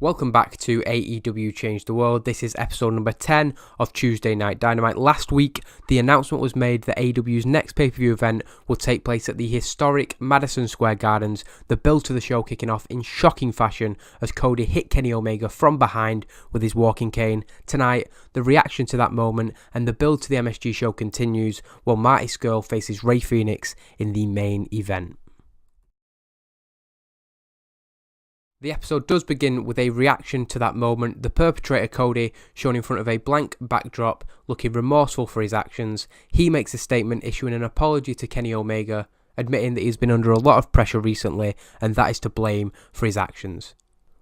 Welcome back to AEW Change the World. This is episode number 10 of Tuesday Night Dynamite. Last week, the announcement was made that AEW's next pay-per-view event will take place at the historic Madison Square Gardens, the build to the show kicking off in shocking fashion as Cody hit Kenny Omega from behind with his walking cane. Tonight, the reaction to that moment and the build to the MSG show continues while Marty Scurll faces Rey Fenix in the main event. The episode does begin with a reaction to that moment, the perpetrator Cody shown in front of a blank backdrop looking remorseful for his actions. He makes a statement issuing an apology to Kenny Omega, admitting that he's been under a lot of pressure recently and that is to blame for his actions.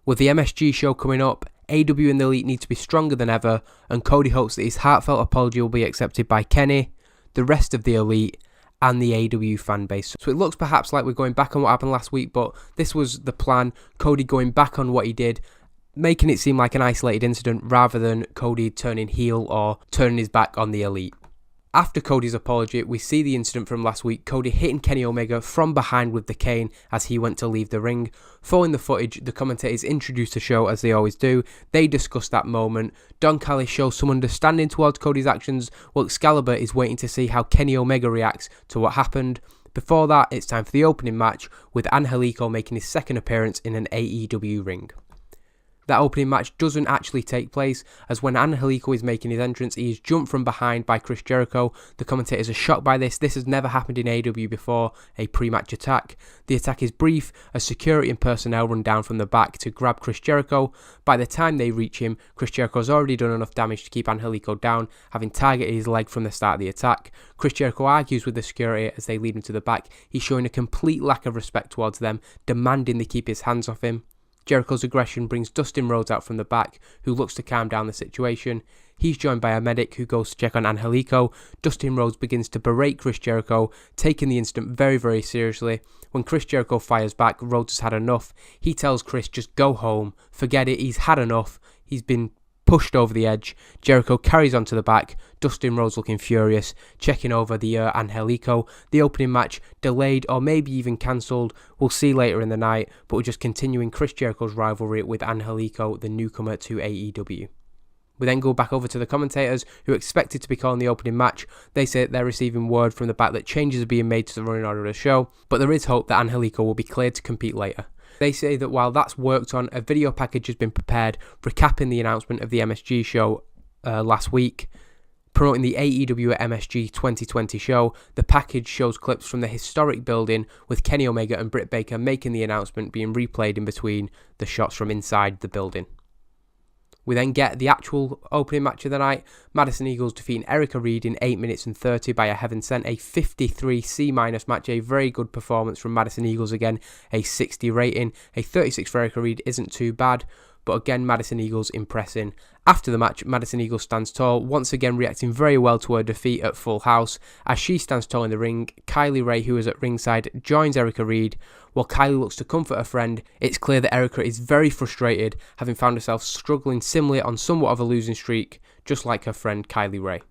With the MSG show coming up, AEW and the Elite need to be stronger than ever, and Cody hopes that his heartfelt apology will be accepted by Kenny, the rest of the Elite, and the AEW fan base. So it looks perhaps like we're going back on what happened last week, but this was the plan. Cody going back on what he did, making it seem like an isolated incident rather than Cody turning heel or turning his back on the Elite. After Cody's apology, we see the incident from last week, Cody hitting Kenny Omega from behind with the cane as he went to leave the ring. Following the footage, the commentators introduce the show as they always do. They discuss that moment. Don Callis shows some understanding towards Cody's actions, while Excalibur is waiting to see how Kenny Omega reacts to what happened. Before that, it's time for the opening match, with Angelico making his second appearance in an AEW ring. That opening match doesn't actually take place, as when Angelico is making his entrance, he is jumped from behind by Chris Jericho. The commentators are shocked by this. This has never happened in AEW before, a pre-match attack. The attack is brief, as security and personnel run down from the back to grab Chris Jericho. By the time they reach him, Chris Jericho has already done enough damage to keep Angelico down, having targeted his leg from the start of the attack. Chris Jericho argues with the security as they lead him to the back. He's showing a complete lack of respect towards them, demanding they keep his hands off him. Jericho's aggression brings Dustin Rhodes out from the back, who looks to calm down the situation. He's joined by a medic who goes to check on Angelico. Dustin Rhodes begins to berate Chris Jericho, taking the incident very, very seriously. When Chris Jericho fires back, Rhodes has had enough. He tells Chris, just go home, forget it, he's had enough. He's been pushed over the edge. Jericho carries on to the back. Dustin Rhodes looking furious, checking over the Angelico. The opening match delayed or maybe even cancelled. We'll see later in the night, but we're just continuing Chris Jericho's rivalry with Angelico, the newcomer to AEW. We then go back over to the commentators who are expected to be calling the opening match. They say that they're receiving word from the back that changes are being made to the running order of the show, but there is hope that Angelico will be cleared to compete later. They say that while that's worked on, a video package has been prepared recapping the announcement of the MSG show last week, promoting the AEW at MSG 2020 show. The package shows clips from the historic building with Kenny Omega and Britt Baker making the announcement being replayed in between the shots from inside the building. We then get the actual opening match of the night. Madison Eagles defeating Erica Reed in 8 minutes and 30 by a Heaven Sent, a 53 C- match, a very good performance from Madison Eagles again, a 60 rating, a 36 for Erica Reed isn't too bad, but again Madison Eagles impressing. After the match, Madison Eagles stands tall, once again reacting very well to her defeat at Full House. As she stands tall in the ring, Kylie Ray, who is at ringside, joins Erica Reed. While Kylie looks to comfort her friend, it's clear that Erica is very frustrated, having found herself struggling similarly on somewhat of a losing streak, just like her friend Kylie Ray.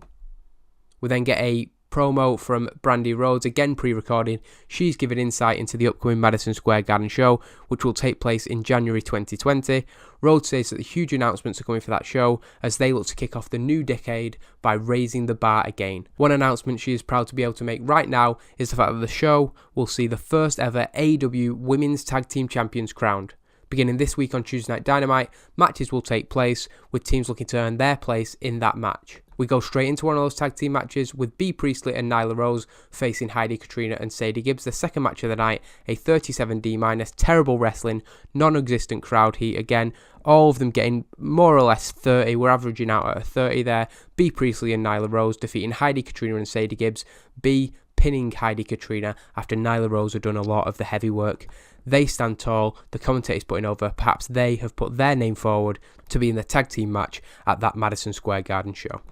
We then get a promo from Brandy Rhodes, again pre-recorded. She's given insight into the upcoming Madison Square Garden show, which will take place in January 2020. Rhodes says that the huge announcements are coming for that show as they look to kick off the new decade by raising the bar again. One announcement she is proud to be able to make right now is the fact that the show will see the first ever AEW Women's Tag Team Champions crowned. Beginning this week on Tuesday Night Dynamite, matches will take place with teams looking to earn their place in that match. We go straight into one of those tag team matches with Bea Priestley and Nyla Rose facing Heidi Katrina and Sadie Gibbs. The second match of the night, a 37 D-, terrible wrestling, non-existent crowd heat again. All of them getting more or less 30. We're averaging out at a 30 there. Bea Priestley and Nyla Rose defeating Heidi Katrina and Sadie Gibbs. Bea pinning Heidi Katrina after Nyla Rose had done a lot of the heavy work. They stand tall, the commentators putting over, perhaps they have put their name forward to be in the tag team match at that Madison Square Garden show.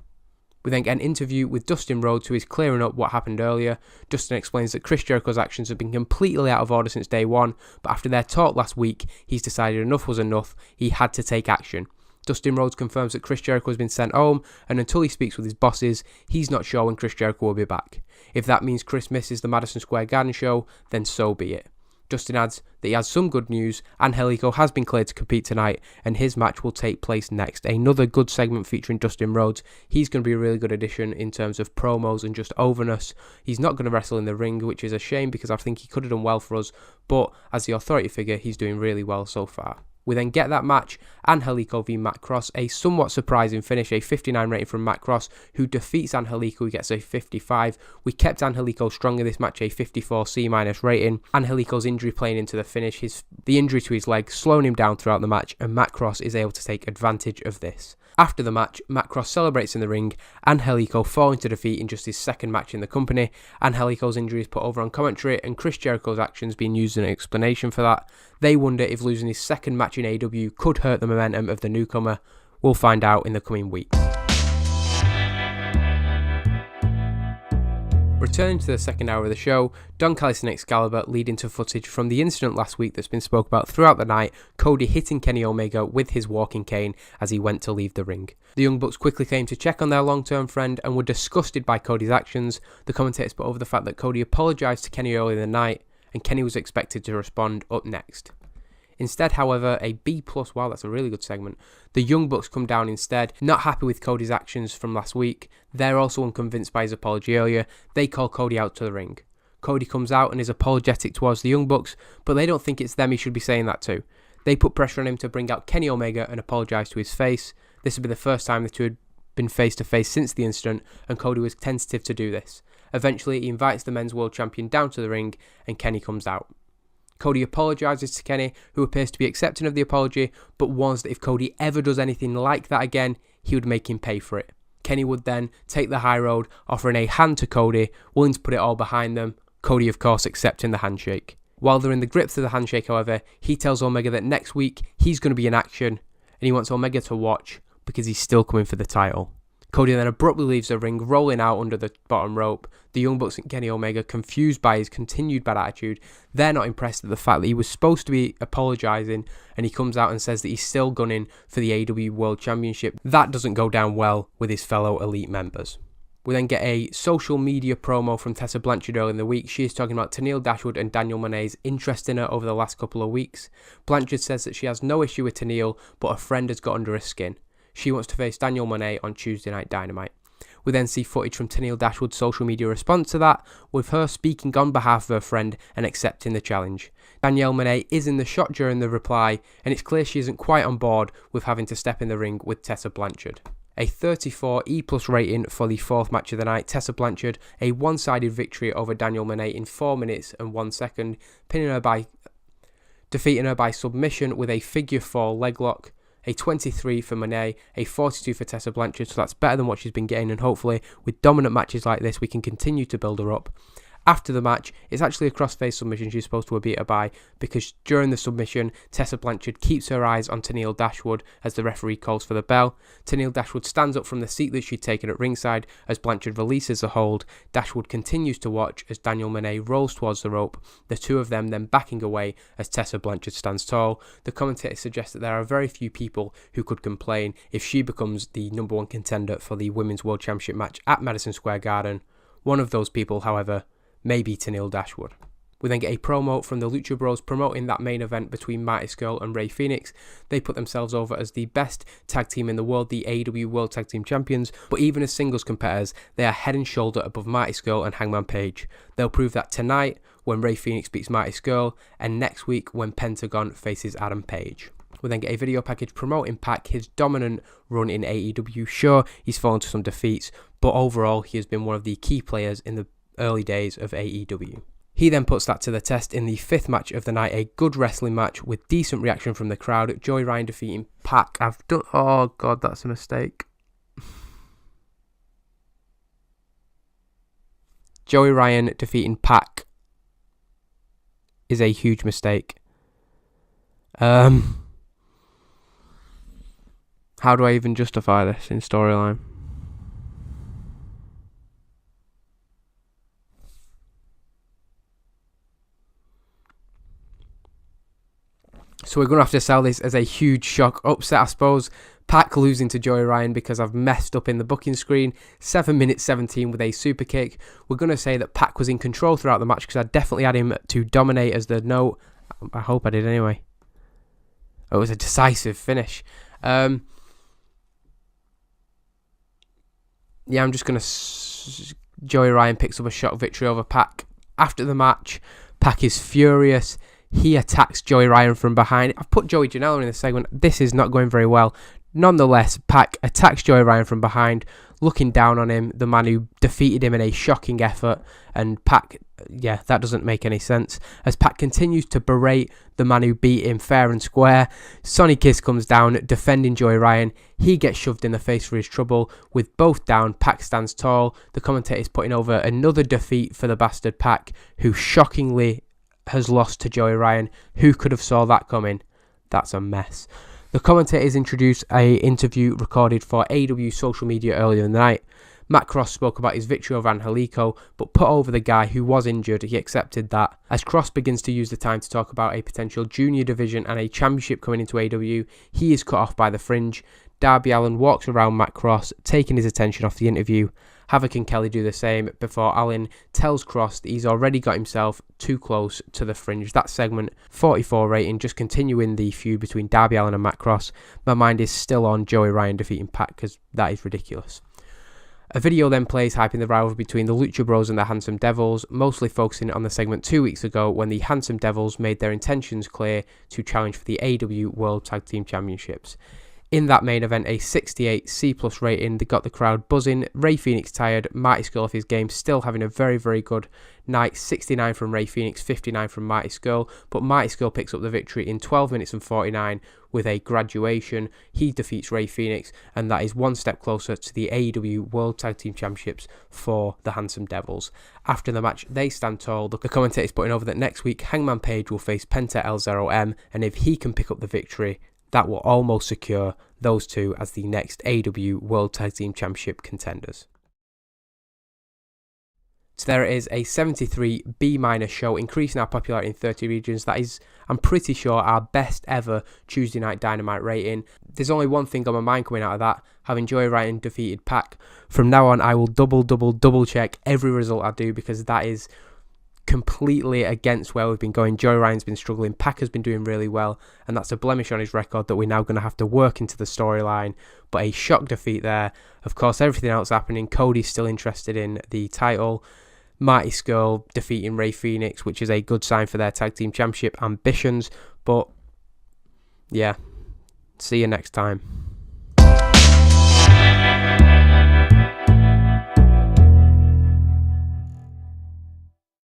We then get an interview with Dustin Rhodes, who is clearing up what happened earlier. Dustin explains that Chris Jericho's actions have been completely out of order since day one, but after their talk last week, he's decided enough was enough, he had to take action. Dustin Rhodes confirms that Chris Jericho has been sent home, and until he speaks with his bosses, he's not sure when Chris Jericho will be back. If that means Chris misses the Madison Square Garden show, then so be it. Dustin adds that he has some good news. Angelico has been cleared to compete tonight and his match will take place next. Another good segment featuring Dustin Rhodes. He's going to be a really good addition in terms of promos and just overness. He's not going to wrestle in the ring, which is a shame because I think he could have done well for us, but as the authority figure, he's doing really well so far. We then get that match, Angelico v Matt Cross, a somewhat surprising finish, a 59 rating from Matt Cross, who defeats Angelico, who gets a 55. We kept Angelico strong in this match, a 54 C- rating. Angelico's injury playing into the finish, the injury to his leg slowing him down throughout the match, and Matt Cross is able to take advantage of this. After the match, Matt Cross celebrates in the ring, Angelico falling to defeat in just his second match in the company. Angelico's injury is put over on commentary and Chris Jericho's actions being used as an explanation for that. They wonder if losing his second match in AEW could hurt the momentum of the newcomer. We'll find out in the coming weeks. Returning to the second hour of the show, Don Callis and Excalibur lead into footage from the incident last week that's been spoke about throughout the night, Cody hitting Kenny Omega with his walking cane as he went to leave the ring. The Young Bucks quickly came to check on their long-term friend and were disgusted by Cody's actions. The commentators put over the fact that Cody apologised to Kenny earlier in the night and Kenny was expected to respond up next. Instead, however, a B+, wow, that's a really good segment. The Young Bucks come down instead, not happy with Cody's actions from last week. They're also unconvinced by his apology earlier. They call Cody out to the ring. Cody comes out and is apologetic towards the Young Bucks, but they don't think it's them he should be saying that to. They put pressure on him to bring out Kenny Omega and apologise to his face. This would be the first time the two had been face to face since the incident, and Cody was tentative to do this. Eventually, he invites the men's world champion down to the ring, and Kenny comes out. Cody apologises to Kenny, who appears to be accepting of the apology, but warns that if Cody ever does anything like that again, he would make him pay for it. Kenny would then take the high road, offering a hand to Cody, willing to put it all behind them. Cody, of course, accepting the handshake. While they're in the grips of the handshake, however, he tells Omega that next week he's going to be in action, and he wants Omega to watch because he's still coming for the title. Cody then abruptly leaves the ring, rolling out under the bottom rope. The Young Bucks and Kenny Omega, confused by his continued bad attitude, they're not impressed at the fact that he was supposed to be apologising, and he comes out and says that he's still gunning for the AEW World Championship. That doesn't go down well with his fellow Elite members. We then get a social media promo from Tessa Blanchard earlier in the week. She is talking about Tenille Dashwood and Daniel Monet's interest in her over the last couple of weeks. Blanchard says that she has no issue with Tenille, but a friend has got under her skin. She wants to face Daniel Monet on Tuesday Night Dynamite. We then see footage from Tenille Dashwood's social media response to that, with her speaking on behalf of her friend and accepting the challenge. Danielle Monet is in the shot during the reply, and it's clear she isn't quite on board with having to step in the ring with Tessa Blanchard. A 34 E+ rating for the fourth match of the night. Tessa Blanchard, a one-sided victory over Danielle Monet in 4 minutes and 1 second, defeating her by submission with a figure 4 leg lock. A 23 for Monet, a 42 for Tessa Blanchard, so that's better than what she's been getting, and hopefully with dominant matches like this we can continue to build her up. After the match, it's actually a cross-face submission she's supposed to beat her by, because during the submission, Tessa Blanchard keeps her eyes on Tenille Dashwood as the referee calls for the bell. Tenille Dashwood stands up from the seat that she'd taken at ringside as Blanchard releases the hold. Dashwood continues to watch as Daniel Monet rolls towards the rope, the two of them then backing away as Tessa Blanchard stands tall. The commentator suggests that there are very few people who could complain if she becomes the number one contender for the Women's World Championship match at Madison Square Garden. One of those people, however, maybe Tenille Dashwood. We then get a promo from the Lucha Bros promoting that main event between Mighty Skull and Rey Fenix. They put themselves over as the best tag team in the world, the AEW World Tag Team Champions, but even as singles competitors, they are head and shoulder above Mighty Skull and Hangman Page. They'll prove that tonight when Rey Fenix beats Mighty Skull, and next week when Pentagon faces Adam Page. We then get a video package promoting Pac, his dominant run in AEW. Sure, he's fallen to some defeats, but overall he has been one of the key players in the early days of AEW. He then puts that to the test in the fifth match of the night, a good wrestling match with decent reaction from the crowd. Joey Ryan defeating Pac. Oh god, that's a mistake. Joey Ryan defeating Pac is a huge mistake. How do I even justify this in storyline? So we're going to have to sell this as a huge shock upset, I suppose. Pac losing to Joey Ryan because I've messed up in the booking screen. 7 minutes 17 with a super kick. We're going to say that Pac was in control throughout the match because I definitely had him to dominate as the note. I hope I did anyway. It was a decisive finish. I'm just going to... Joey Ryan picks up a shock victory over Pac. After the match, Pac is furious. He attacks Joey Ryan from behind. I've put Joey Janela in this segment. This is not going very well. Nonetheless, Pac attacks Joey Ryan from behind, looking down on him, the man who defeated him in a shocking effort. And Pac, that doesn't make any sense. As Pac continues to berate the man who beat him fair and square, Sonny Kiss comes down, defending Joey Ryan. He gets shoved in the face for his trouble. With both down, Pac stands tall. The commentator is putting over another defeat for the bastard Pac, who shockingly has lost to Joey Ryan. Who could have saw that coming? That's a mess. The commentators introduced an interview recorded for AEW social media earlier in the night. Matt Cross spoke about his victory over Angelico, but put over the guy who was injured. He accepted that. As Cross begins to use the time to talk about a potential junior division and a championship coming into AEW, he is cut off by the Fringe. Darby Allin walks around Matt Cross, taking his attention off the interview. Havoc and Kelly do the same before Allin tells Cross that he's already got himself too close to the Fringe. That segment, 44 rating, just continuing the feud between Darby Allin and Matt Cross. My mind is still on Joey Ryan defeating Pac because that is ridiculous. A video then plays hyping the rivalry between the Lucha Bros and the Handsome Devils, mostly focusing on the segment 2 weeks ago when the Handsome Devils made their intentions clear to challenge for the AEW World Tag Team Championships. In that main event, a 68 C+ rating that got the crowd buzzing. Ray Phoenix tired, Marty Scurll off his game, still having a very, very good night. 69 from Ray Phoenix, 59 from Marty Scurll, but Marty Scurll picks up the victory in 12 minutes and 49 with a graduation. He defeats Ray Phoenix, and that is one step closer to the AEW World Tag Team Championships for the Handsome Devils. After the match, they stand tall. The commentator is putting over that next week, Hangman Page will face Penta El0M, and if he can pick up the victory, that will almost secure those two as the next AEW World Tag Team Championship contenders. So there is a 73 B- show, increasing our popularity in 30 regions. That is, I'm pretty sure, our best ever Tuesday Night Dynamite rating. There's only one thing on my mind coming out of that, having Joey Ryan defeated Pac. From now on, I will double check every result I do because that is completely against where we've been going. Joey Ryan's been struggling, Pac has been doing really well, and that's a blemish on his record that we're now going to have to work into the storyline. But a shock defeat there. Of course, everything else happening. Cody's still interested in the title. Marty Scurll defeating Ray Phoenix, which is a good sign for their tag team championship ambitions. But yeah, see you next time.